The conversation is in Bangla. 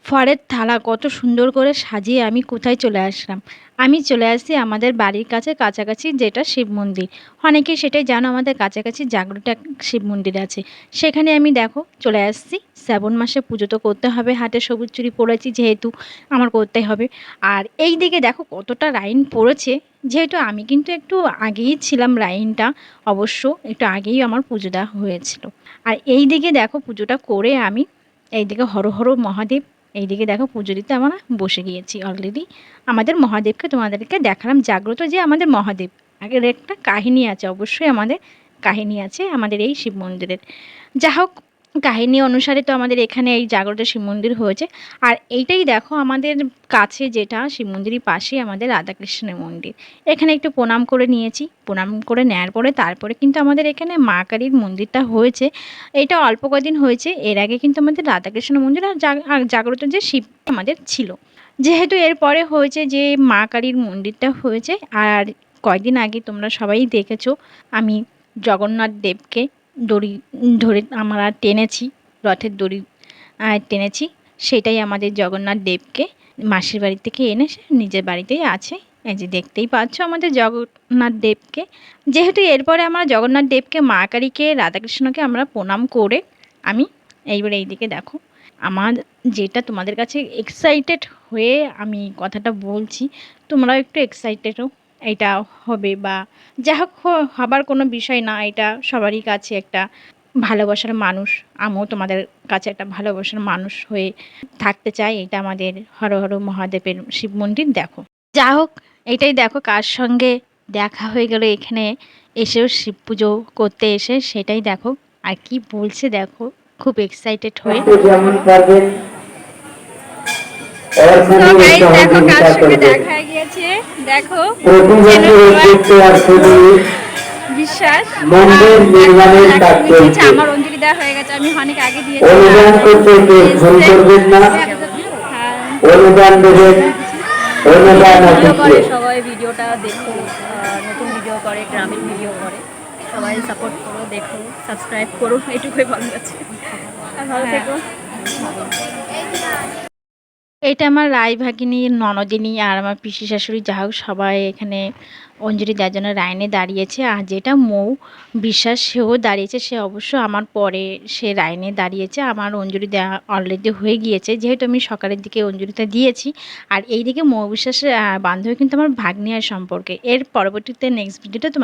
ফলের থালা কত সুন্দর করে সাজিয়ে আমি কোথায় চলে আসলাম। আমি চলে আসছি আমাদের বাড়ির কাছাকাছি যেটা শিব মন্দির। অনেকেই সেটাই জানো, আমাদের কাছাকাছি জাগ্রত এক শিব মন্দির আছে। সেখানে আমি দেখো চলে আসছি। শ্রাবণ মাসে পুজো তো করতে হবে, হাতে সবুজ চুড়ি পরেছি যেহেতু আমার করতেই হবে। আর এই দিকে দেখো কতটা লাইন পড়েছে, যেহেতু আমি কিন্তু একটু আগেই ছিলাম লাইনটা, অবশ্য একটু আগেই আমার পুজো দেওয়া হয়েছিল। আর এই দিকে দেখো পুজোটা করে আমি এইদিকে হর হর মহাদেব, এইদিকে দেখো পুজো দিতে আমরা বসে গিয়েছি অলরেডি। আমাদের মহাদেবকে তোমাদেরকে দেখালাম, জাগ্রত যে আমাদের মহাদেব, আগের একটা কাহিনী আছে, অবশ্যই আমাদের কাহিনী আছে আমাদের এই শিব মন্দিরের। যা হোক, কাহিনী অনুসারে তো আমাদের এখানে এই জাগ্রত শিব মন্দির হয়েছে। আর এইটাই দেখো আমাদের কাছে যেটা শিব মন্দিরের পাশেই আমাদের রাধাকৃষ্ণের মন্দির। এখানে একটু প্রণাম করে নিয়েছি, প্রণাম করে নেওয়ার পরে তারপরে কিন্তু আমাদের এখানে মা কালীর মন্দিরটা হয়েছে। এটা অল্প কদিন হয়েছে, এর আগে কিন্তু আমাদের রাধাকৃষ্ণ মন্দির আর জাগ্রত যে শিব আমাদের ছিল। যেহেতু এরপরে হয়েছে যে মা কালীর মন্দিরটা হয়েছে। আর কয়েকদিন আগে তোমরা সবাই দেখেছো আমি জগন্নাথ দেবকে দড়ি ধরে আমরা টেনেছি, রথের দড়ি টেনেছি। সেটাই আমাদের জগন্নাথ দেবকে মাসির বাড়ি থেকে এনে সে নিজের বাড়িতেই আছে। এই যে দেখতেই পাচ্ছ আমাদের জগন্নাথ দেবকে। যেহেতু এরপরে আমরা জগন্নাথ দেবকে, মা কালীকে, রাধাকৃষ্ণকে আমরা প্রণাম করে আমি এইবারে এইদিকে দেখো আমার যেটা তোমাদের কাছে এক্সাইটেড হয়ে আমি কথাটা বলছি, তোমরাও একটু এক্সাইটেডও এটা হবে, বা যা হোক হবার কোনো বিষয় না। এটা সবারই কাছে একটা ভালোবাসার মানুষ, আমিও তোমাদের কাছে একটা ভালোবাসার মানুষ হয়ে থাকতে চাই। এটা আমাদের হর হর মহাদেবের শিব মন্দির। দেখো যা হোক, এইটাই দেখো কার সঙ্গে দেখা হয়ে গেল এখানে এসেও শিব পুজো করতে এসে, সেটাই দেখো। আর কি বলছে দেখো, খুব এক্সাইটেড হয়ে। দেখো কার সঙ্গে দেখা গিয়েছে, দেখো বিশ্বাস আমার অঞ্জলি দেওয়া হয়ে গেছে, আমি অনেক আগে দিয়েছি। সবাই ভিডিওটা দেখো, নতুন ভিডিও করে, গ্রামীণ ভিডিও করে, সবাই সাপোর্ট করো, দেখো, সাবস্ক্রাইব করো, এইটুকুই ভালো আছে। আর ভালো থেকো। এটা আমার রায় ভাগিনী, ননদিনী আর আমার পিসি শাশুড়ি, যা হোক সবাই এখানে অঞ্জলি দেওয়ার জন্য লাইনে দাঁড়িয়েছে। আর যেটা মৌ বিশ্বাস, সেও দাঁড়িয়েছে, সে অবশ্য আমার পরে সে লাইনে দাঁড়িয়েছে। আমার অঞ্জলি দেওয়া অলরেডি হয়ে গিয়েছে, যেহেতু আমি সকালের দিকে অঞ্জলিটা দিয়েছি। আর এইদিকে মৌ বিশ্বাসের বান্ধবী কিন্তু আমার ভাগ্নি আর সম্পর্কে। এর পরবর্তীতে নেক্সট ভিডিওতে তোমার